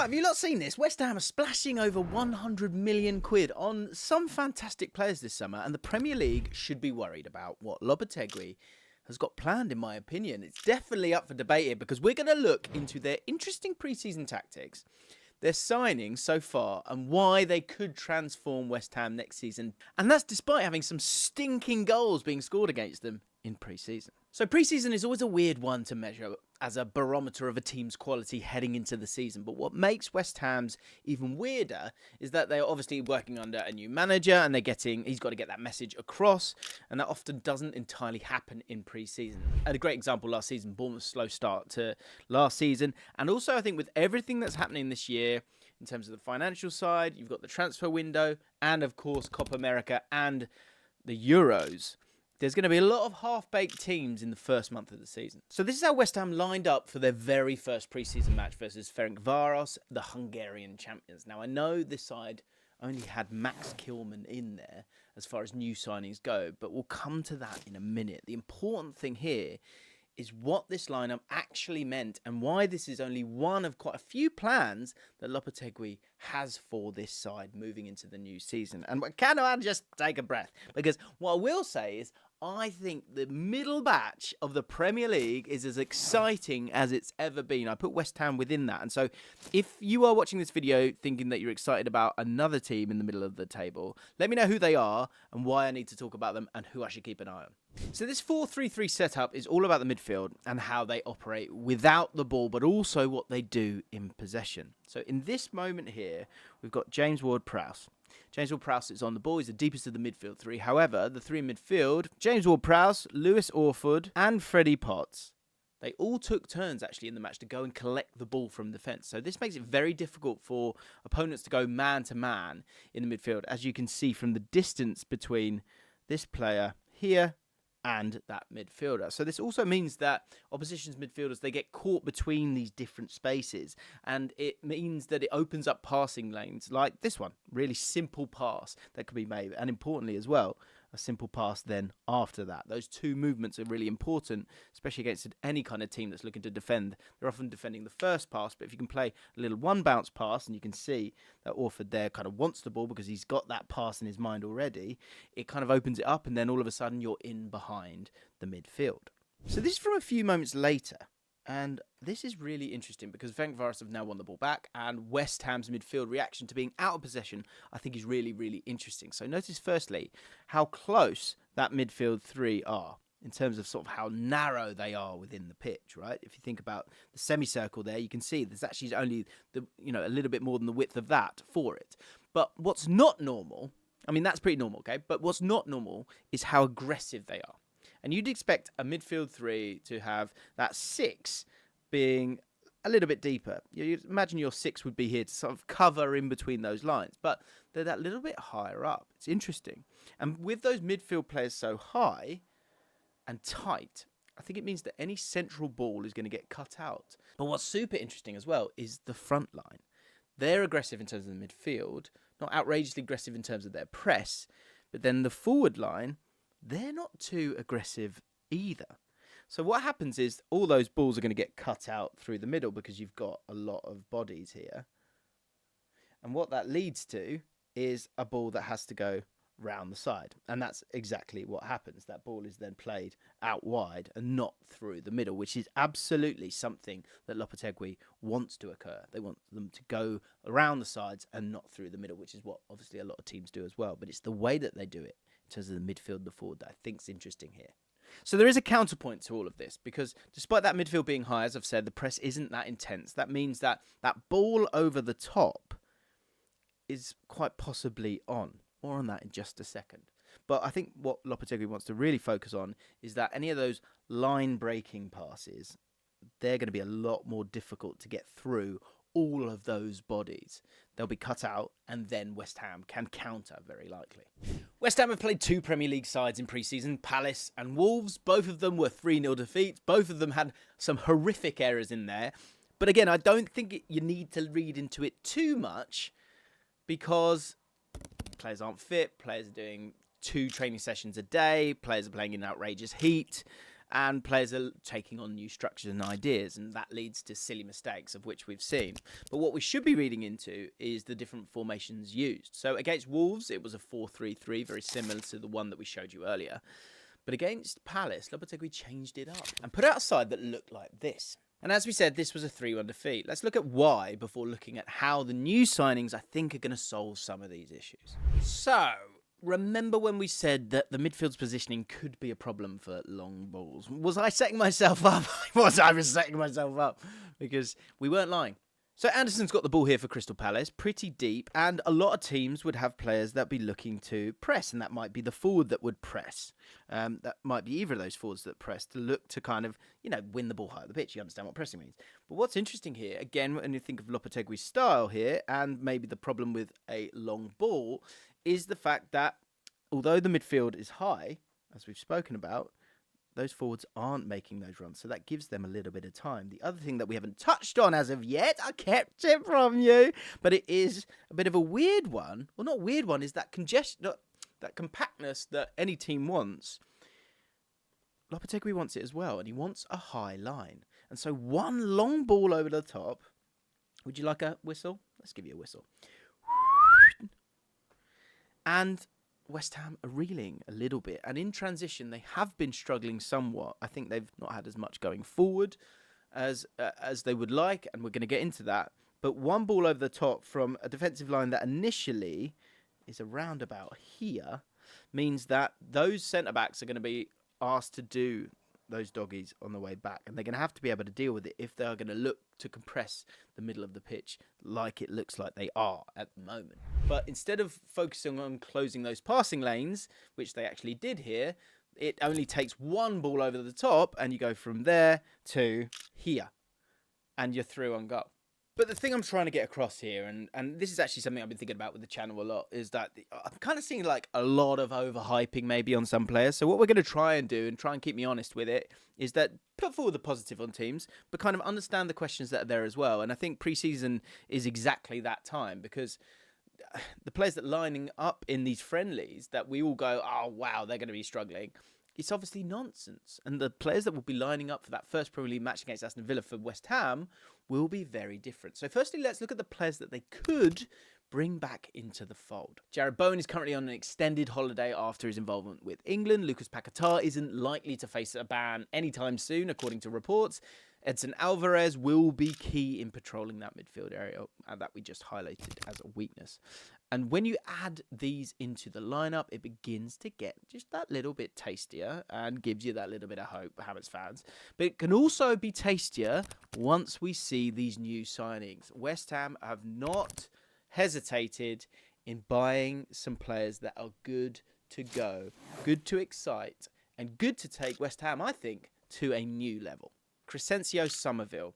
Have you not seen this? West Ham are splashing over 100 million quid on some fantastic players this summer, and the Premier League should be worried about what Lopetegui has got planned, in my opinion. It's definitely up for debate here because we're going to look into their interesting preseason tactics, their signings so far, and why they could transform West Ham next season. And that's despite having some stinking goals being scored against them in pre-season. So pre-season is always a weird one to measure as a barometer of a team's quality heading into the season. But what makes West Ham's even weirder is that they're obviously working under a new manager and he's got to get that message across. And that often doesn't entirely happen in pre-season. And a great example last season, Bournemouth's slow start to last season. And also I think with everything that's happening this year, in terms of the financial side, you've got the transfer window and of course Copa America and the Euros. There's going to be a lot of half-baked teams in the first month of the season. So this is how West Ham lined up for their very first pre-season match versus Ferencváros, the Hungarian champions. Now, I know this side only had Max Kilman in there as far as new signings go, but we'll come to that in a minute. The important thing here is what this lineup actually meant and why this is only one of quite a few plans that Lopetegui has for this side moving into the new season. And can I just take a breath? Because what I will say is I think the middle batch of the Premier League is as exciting as it's ever been. I put West Ham within that. And so if you are watching this video thinking that you're excited about another team in the middle of the table, let me know who they are and why I need to talk about them and who I should keep an eye on. So this 4-3-3 setup is all about the midfield and how they operate without the ball, but also what they do in possession. So in this moment here, we've got James Ward-Prowse. James Ward-Prowse is on the ball. He's the deepest of the midfield three. However, the three in midfield, James Ward-Prowse, Lewis Orford, and Freddie Potts, they all took turns actually in the match to go and collect the ball from defence. So this makes it very difficult for opponents to go man-to-man in the midfield, as you can see from the distance between this player here and that midfielder. So this also means that opposition's midfielders, they get caught between these different spaces, and it means that it opens up passing lanes like this one. Really simple pass that could be made, and importantly as well, a simple pass then after that. Those two movements are really important, especially against any kind of team that's looking to defend. They're often defending the first pass, but if you can play a little one bounce pass, and you can see that Orford there kind of wants the ball because he's got that pass in his mind already, it kind of opens it up, and then all of a sudden you're in behind the midfield. So this is from a few moments later. And this is really interesting because Ferencváros have now won the ball back, and West Ham's midfield reaction to being out of possession, I think, is really, really interesting. So notice firstly how close that midfield three are in terms of sort of how narrow they are within the pitch, right? If you think about the semicircle there, you can see there's actually only a little bit more than the width of that for it. But what's not normal, I mean, that's pretty normal, okay? But what's not normal is how aggressive they are. And you'd expect a midfield three to have that six being a little bit deeper. You'd imagine your six would be here to sort of cover in between those lines, but they're that little bit higher up. It's interesting. And with those midfield players so high and tight, I think it means that any central ball is going to get cut out. But what's super interesting as well is the front line. They're aggressive in terms of the midfield, not outrageously aggressive in terms of their press, but then the forward line, they're not too aggressive either. So what happens is all those balls are going to get cut out through the middle because you've got a lot of bodies here. And what that leads to is a ball that has to go round the side. And that's exactly what happens. That ball is then played out wide and not through the middle, which is absolutely something that Lopetegui wants to occur. They want them to go around the sides and not through the middle, which is what obviously a lot of teams do as well. But it's the way that they do it in terms of the midfield and the forward that I think is interesting here. So there is a counterpoint to all of this because despite that midfield being high, as I've said, the press isn't that intense. That means that that ball over the top is quite possibly on. More on that in just a second. But I think what Lopetegui wants to really focus on is that any of those line-breaking passes, they're going to be a lot more difficult to get through all of those bodies. They'll be cut out, and then West Ham can counter very likely. West Ham have played two Premier League sides in pre-season, Palace and Wolves. Both of them were 3-0 defeats. Both of them had some horrific errors in there. But again, I don't think you need to read into it too much because players aren't fit, players are doing 2 training sessions a day, players are playing in outrageous heat, and players are taking on new structures and ideas, and that leads to silly mistakes, of which we've seen. But what we should be reading into is the different formations used. So against Wolves, it was a 4-3-3, very similar to the one that we showed you earlier. But against Palace, Lopetegui changed it up and put out a side that looked like this. And as we said, this was a 3-1 defeat. Let's look at why before looking at how the new signings, I think, are going to solve some of these issues. So, remember when we said that the midfield's positioning could be a problem for long balls? Was I setting myself up? I was setting myself up because we weren't lying. So Anderson's got the ball here for Crystal Palace, pretty deep, and a lot of teams would have players that be looking to press, and that might be the forward that would press. That might be either of those forwards that press to look to kind of, win the ball high at the pitch. You understand what pressing means. But what's interesting here, again, when you think of Lopetegui's style here, and maybe the problem with a long ball, is the fact that although the midfield is high, as we've spoken about, those forwards aren't making those runs, so that gives them a little bit of time. The other thing that we haven't touched on as of yet, I kept it from you, but it is a bit of a weird one. Well, not weird one, is that congestion, that compactness that any team wants. Lopetegui wants it as well, and he wants a high line. And so one long ball over the top. Would you like a whistle? Let's give you a whistle. And West Ham are reeling a little bit, and in transition they have been struggling somewhat. I think they've not had as much going forward as they would like, and we're going to get into that. But one ball over the top from a defensive line that initially is around about here means that those centre-backs are going to be asked to do those doggies on the way back, and they're going to have to be able to deal with it if they're going to look to compress the middle of the pitch like it looks like they are at the moment. But instead of focusing on closing those passing lanes, which they actually did here, it only takes one ball over the top and you go from there to here and you're through on goal. But the thing I'm trying to get across here, and this is actually something I've been thinking about with the channel a lot, is that I'm kind of seeing like a lot of overhyping maybe on some players. So what we're going to try and do, and try and keep me honest with it, is that put forward the positive on teams, but kind of understand the questions that are there as well. And I think pre-season is exactly that time, because the players that are lining up in these friendlies that we all go, oh, wow, they're going to be struggling. It's obviously nonsense. And the players that will be lining up for that first Premier League match against Aston Villa for West Ham will be very different. So firstly, let's look at the players that they could bring back into the fold. Jarrod Bowen is currently on an extended holiday after his involvement with England. Lucas Paquetá isn't likely to face a ban anytime soon, according to reports. Edson Alvarez will be key in patrolling that midfield area that we just highlighted as a weakness. And when you add these into the lineup, it begins to get just that little bit tastier and gives you that little bit of hope for Hammers fans. But it can also be tastier once we see these new signings. West Ham have not hesitated in buying some players that are good to go, good to excite, and good to take West Ham, I think, to a new level. Crysencio Summerville,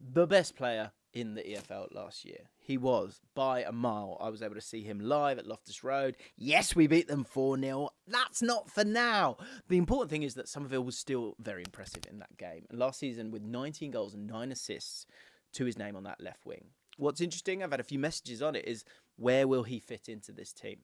the best player in the EFL last year. He was, by a mile. I was able to see him live at Loftus Road. Yes, we beat them 4-0. That's not for now. The important thing is that Summerville was still very impressive in that game. And last season, with 19 goals and 9 assists to his name on that left wing. What's interesting, I've had a few messages on it, is where will he fit into this team?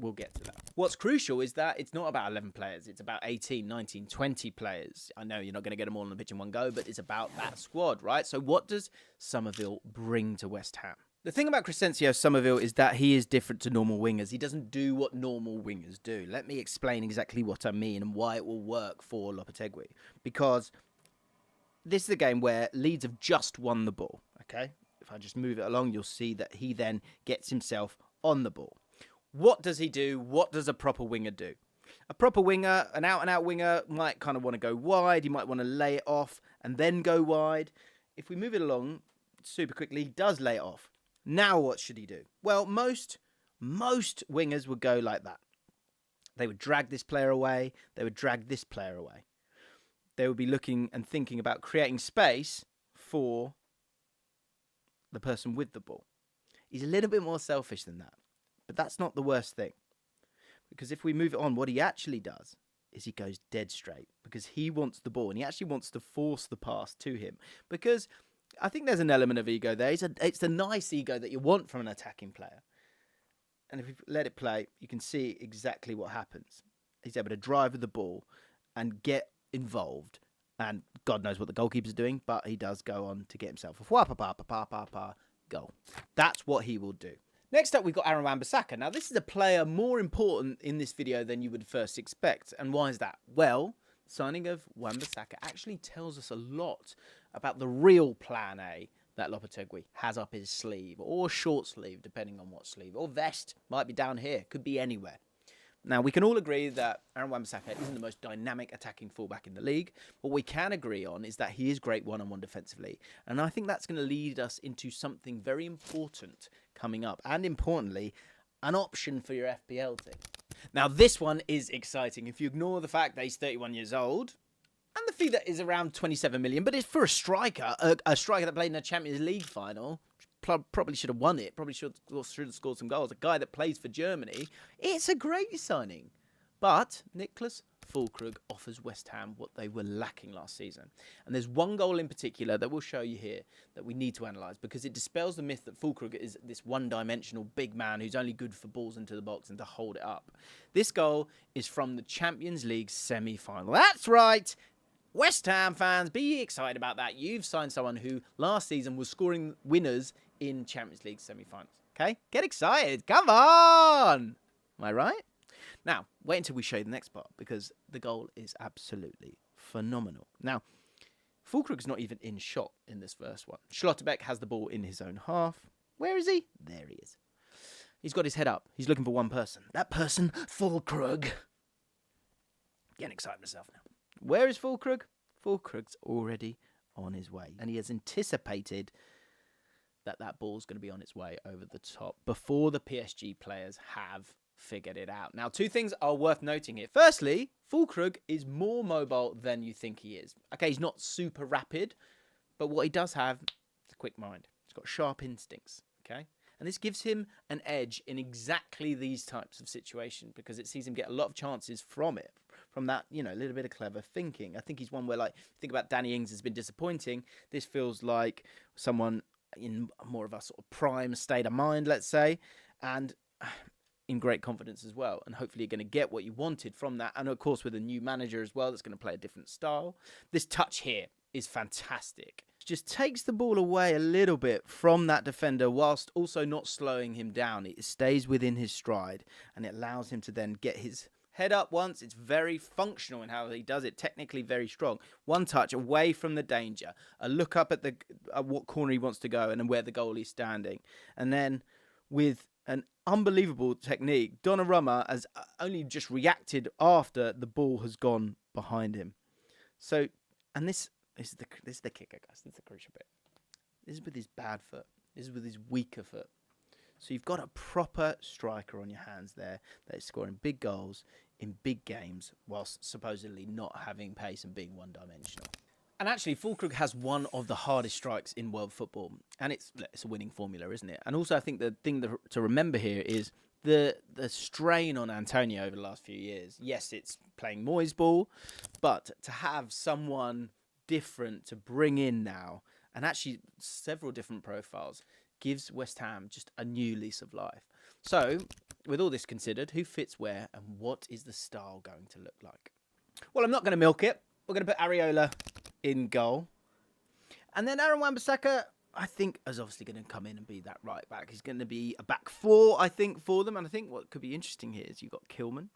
We'll get to that. What's crucial is that it's not about 11 players. It's about 18, 19, 20 players. I know you're not going to get them all on the pitch in one go, but it's about that squad, right? So what does Summerville bring to West Ham? The thing about Crysencio Summerville is that he is different to normal wingers. He doesn't do what normal wingers do. Let me explain exactly what I mean and why it will work for Lopetegui. Because this is a game where Leeds have just won the ball, okay? If I just move it along, you'll see that he then gets himself on the ball. What does he do? What does a proper winger do? A proper winger, an out-and-out winger, might kind of want to go wide. He might want to lay it off and then go wide. If we move it along super quickly, he does lay it off. Now what should he do? Well, most wingers would go like that. They would drag this player away. They would drag this player away. They would be looking and thinking about creating space for the person with the ball. He's a little bit more selfish than that. But that's not the worst thing. Because if we move it on, what he actually does is he goes dead straight. Because he wants the ball and he actually wants to force the pass to him. Because I think there's an element of ego there. It's the nice ego that you want from an attacking player. And if we let it play, you can see exactly what happens. He's able to drive with the ball and get involved. And God knows what the goalkeeper's doing, but he does go on to get himself a goal. That's what he will do. Next up, we've got Aaron Wan-Bissaka. Now, this is a player more important in this video than you would first expect. And why is that? Well, signing of Wan-Bissaka actually tells us a lot about the real plan A that Lopetegui has up his sleeve, or short sleeve, depending on what sleeve, or vest, might be down here, could be anywhere. Now, we can all agree that Aaron Wan-Bissaka isn't the most dynamic attacking fullback in the league. What we can agree on is that he is great one-on-one defensively. And I think that's going to lead us into something very important coming up. And importantly, an option for your FPL team. Now, this one is exciting. If you ignore the fact that he's 31 years old, and the fee that is around 27 million, but it's for a striker that played in a Champions League final. Probably should have won it. Probably should have scored some goals. A guy that plays for Germany. It's a great signing. But Niclas Fullkrug offers West Ham what they were lacking last season. And there's one goal in particular that we'll show you here that we need to analyse, because it dispels the myth that Fullkrug is this one-dimensional big man who's only good for balls into the box and to hold it up. This goal is from the Champions League semi-final. That's right! West Ham fans, be excited about that. You've signed someone who last season was scoring winners in Champions League semi-finals. Okay? Get excited. Come on! Am I right? Now, wait until we show you the next part, because the goal is absolutely phenomenal. Now, Fullkrug's not even in shot in this first one. Schlotterbeck has the ball in his own half. Where is he? There he is. He's got his head up. He's looking for one person. That person, Fullkrug. Getting excited myself now. Where is Fullkrug? Fullkrug's already on his way. And he has anticipated that ball's going to be on its way over the top before the PSG players have figured it out. Now, two things are worth noting here. Firstly, Fullkrug is more mobile than you think he is. Okay, he's not super rapid, but what he does have is a quick mind. He's got sharp instincts, okay? And this gives him an edge in exactly these types of situations, because it sees him get a lot of chances from it. From that, you know, a little bit of clever thinking. I think he's one where, like, think about Danny Ings has been disappointing. This feels like someone in more of a sort of prime state of mind, let's say, and in great confidence as well. And hopefully you're going to get what you wanted from that. And, of course, with a new manager as well that's going to play a different style. This touch here is fantastic. Just takes the ball away a little bit from that defender whilst also not slowing him down. It stays within his stride, and it allows him to then get his head up once. It's very functional in how he does it, technically very strong. One touch away from the danger, a look up at what corner he wants to go and where the goalie's standing. And then with an unbelievable technique, Donnarumma has only just reacted after the ball has gone behind him. So, and this is the kicker, guys. This is the crucial bit. This is with his bad foot. This is with his weaker foot. So you've got a proper striker on your hands there that is scoring big goals in big games whilst supposedly not having pace and being one-dimensional. And actually, Fullkrug has one of the hardest strikes in world football. And it's a winning formula, isn't it? And also, I think the thing to remember here is the strain on Antonio over the last few years. Yes, it's playing Moyes ball, but to have someone different to bring in now, and actually several different profiles, gives West Ham just a new lease of life. So, with all this considered, who fits where and what is the style going to look like? Well, I'm not going to milk it. We're going to put Areola in goal. And then Aaron Wan-Bissaka, I think, is obviously going to come in and be that right back. He's going to be a back four, I think, for them. And I think what could be interesting here is you've got Kilman,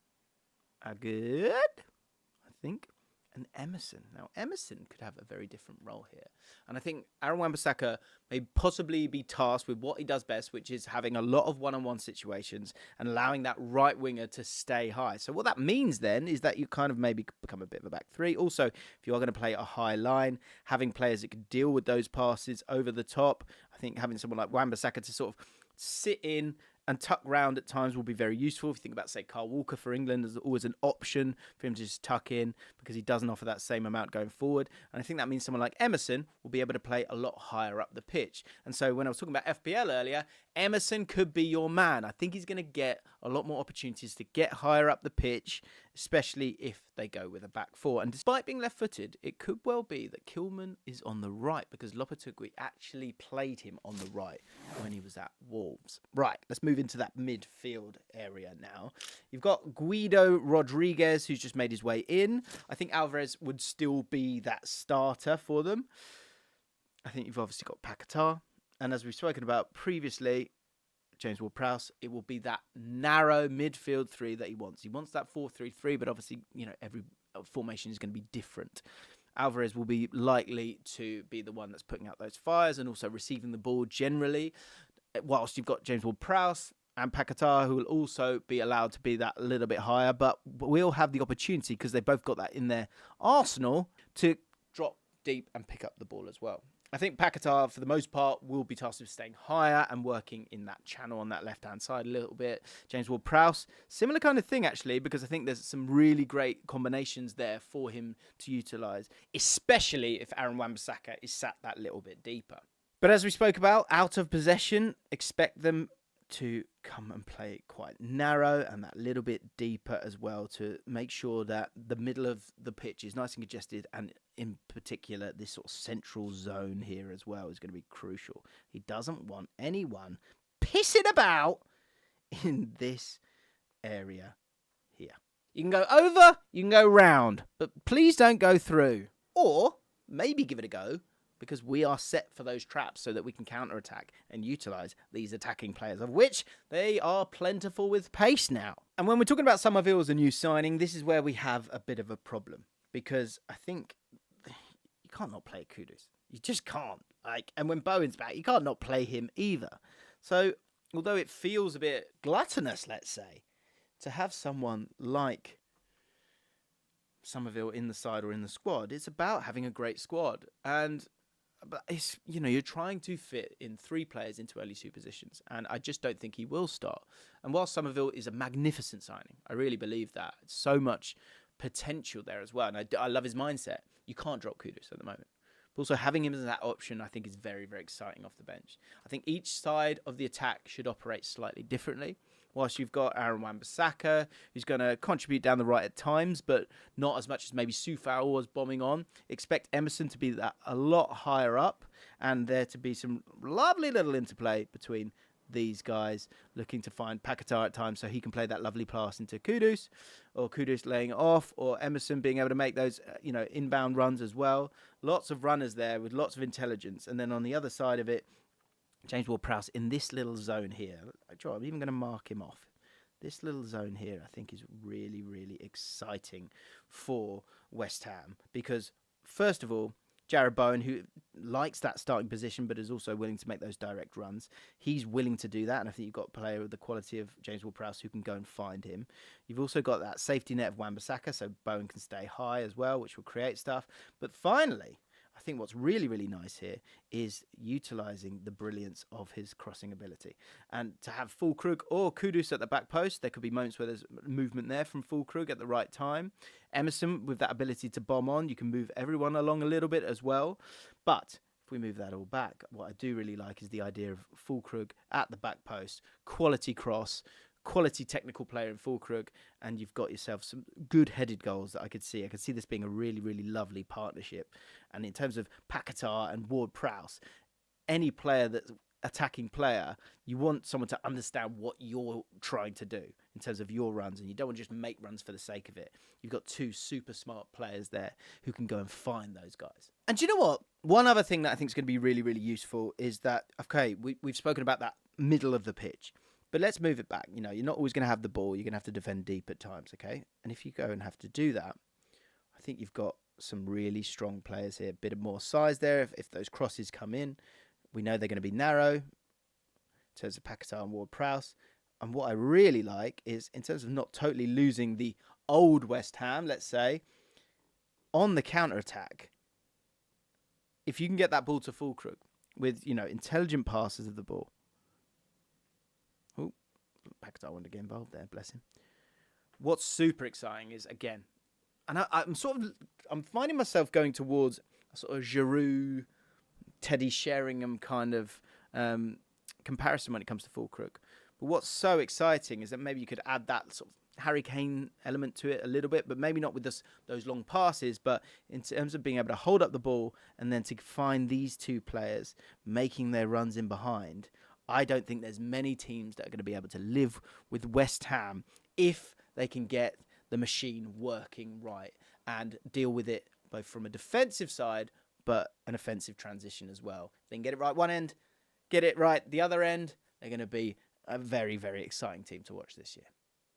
Agud, I think, and Emerson. Now, Emerson could have a very different role here. And I think Aaron Wan-Bissaka may possibly be tasked with what he does best, which is having a lot of one-on-one situations and allowing that right winger to stay high. So what that means then is that you kind of maybe become a bit of a back three. Also, if you are going to play a high line, having players that can deal with those passes over the top, I think having someone like Wan-Bissaka to sort of sit in and tuck round at times will be very useful. If you think about, say, Kyle Walker for England, there's always an option for him to just tuck in because he doesn't offer that same amount going forward. And I think that means someone like Emerson will be able to play a lot higher up the pitch. And so when I was talking about FPL earlier, Emerson could be your man. I think he's going to get a lot more opportunities to get higher up the pitch especially if they go with a back four. And despite being left-footed, it could well be that Kilman is on the right because Lopetegui actually played him on the right when he was at Wolves. Right, let's move into that midfield area now. You've got Guido Rodriguez, who's just made his way in. I think Alvarez would still be that starter for them. I think you've obviously got Paquetá. And as we've spoken about previously, James Ward-Prowse, it will be that narrow midfield three that he wants. He wants that 4-3-3, but obviously, every formation is going to be different. Alvarez will be likely to be the one that's putting out those fires and also receiving the ball generally, whilst you've got James Ward-Prowse and Paquetá, who will also be allowed to be that little bit higher, but we'll have the opportunity, because they've both got that in their arsenal, to drop deep and pick up the ball as well. I think Paquetá, for the most part, will be tasked with staying higher and working in that channel on that left-hand side a little bit. James Ward-Prowse, similar kind of thing, actually, because I think there's some really great combinations there for him to utilise, especially if Aaron Wan-Bissaka is sat that little bit deeper. But as we spoke about, out of possession, expect them to come and play quite narrow and that little bit deeper as well, to make sure that the middle of the pitch is nice and congested, and in particular this sort of central zone here as well is going to be crucial. He doesn't want anyone pissing about in this area here. You can go over, you can go round, but please don't go through. Or maybe give it a go, because we are set for those traps so that we can counter-attack and utilise these attacking players, of which they are plentiful with pace now. And when we're talking about Summerville as a new signing, this is where we have a bit of a problem, because I think you can't not play Kudus. You just can't. And when Bowen's back, you can't not play him either. So, although it feels a bit gluttonous, let's say, to have someone like Summerville in the side or in the squad, it's about having a great squad. But it's, you're trying to fit in 3 players into early 2 positions, and I just don't think he will start. And while Summerville is a magnificent signing, I really believe that. So much potential there as well, and I love his mindset. You can't drop Kudus at the moment. But also having him as that option, I think, is very, very exciting off the bench. I think each side of the attack should operate slightly differently. Whilst you've got Aaron Wan-Bissaka, who's going to contribute down the right at times, but not as much as maybe Soufal was bombing on. Expect Emerson to be that a lot higher up, and there to be some lovely little interplay between these guys, looking to find Paquetá at times so he can play that lovely pass into Kudus, or Kudus laying it off, or Emerson being able to make those inbound runs as well. Lots of runners there with lots of intelligence. And then on the other side of it, James Ward-Prowse in this little zone here. I'm even going to mark him off. This little zone here, I think, is really, really exciting for West Ham. Because, first of all, Jarrod Bowen, who likes that starting position but is also willing to make those direct runs, he's willing to do that. And I think you've got a player of the quality of James Ward-Prowse who can go and find him. You've also got that safety net of Wan-Bissaka, so Bowen can stay high as well, which will create stuff. But finally, I think what's really, really nice here is utilising the brilliance of his crossing ability. And to have Fullkrug or Kudus at the back post, there could be moments where there's movement there from Fullkrug at the right time. Emerson, with that ability to bomb on, you can move everyone along a little bit as well. But if we move that all back, what I do really like is the idea of Fullkrug at the back post, quality cross, quality technical player in Fullkrug, and you've got yourself some good headed goals that I could see. I could see this being a really, really lovely partnership. And in terms of Paquetá and Ward-Prowse, any player that's attacking player, you want someone to understand what you're trying to do in terms of your runs, and you don't want to just make runs for the sake of it. You've got 2 super smart players there who can go and find those guys. And do you know what? One other thing that I think is going to be really, really useful is that, okay, we've spoken about that middle of the pitch. But let's move it back. You're not always going to have the ball. You're going to have to defend deep at times, okay? And if you go and have to do that, I think you've got some really strong players here. A bit of more size there if those crosses come in. We know they're going to be narrow in terms of Paquetá and Ward-Prowse. And what I really like is, in terms of not totally losing the old West Ham, let's say, on the counter-attack, if you can get that ball to Fullkrug with, intelligent passes of the ball, Paquetá wanted to get involved there, bless him. What's super exciting is, again, and I'm finding myself going towards a sort of Giroud, Teddy Sheringham kind of comparison when it comes to Fullkrug. But what's so exciting is that maybe you could add that sort of Harry Kane element to it a little bit, but maybe not with those long passes, but in terms of being able to hold up the ball and then to find these two players making their runs in behind. I don't think there's many teams that are going to be able to live with West Ham if they can get the machine working right and deal with it both from a defensive side, but an offensive transition as well. They can get it right one end, get it right the other end. They're going to be a very, very exciting team to watch this year.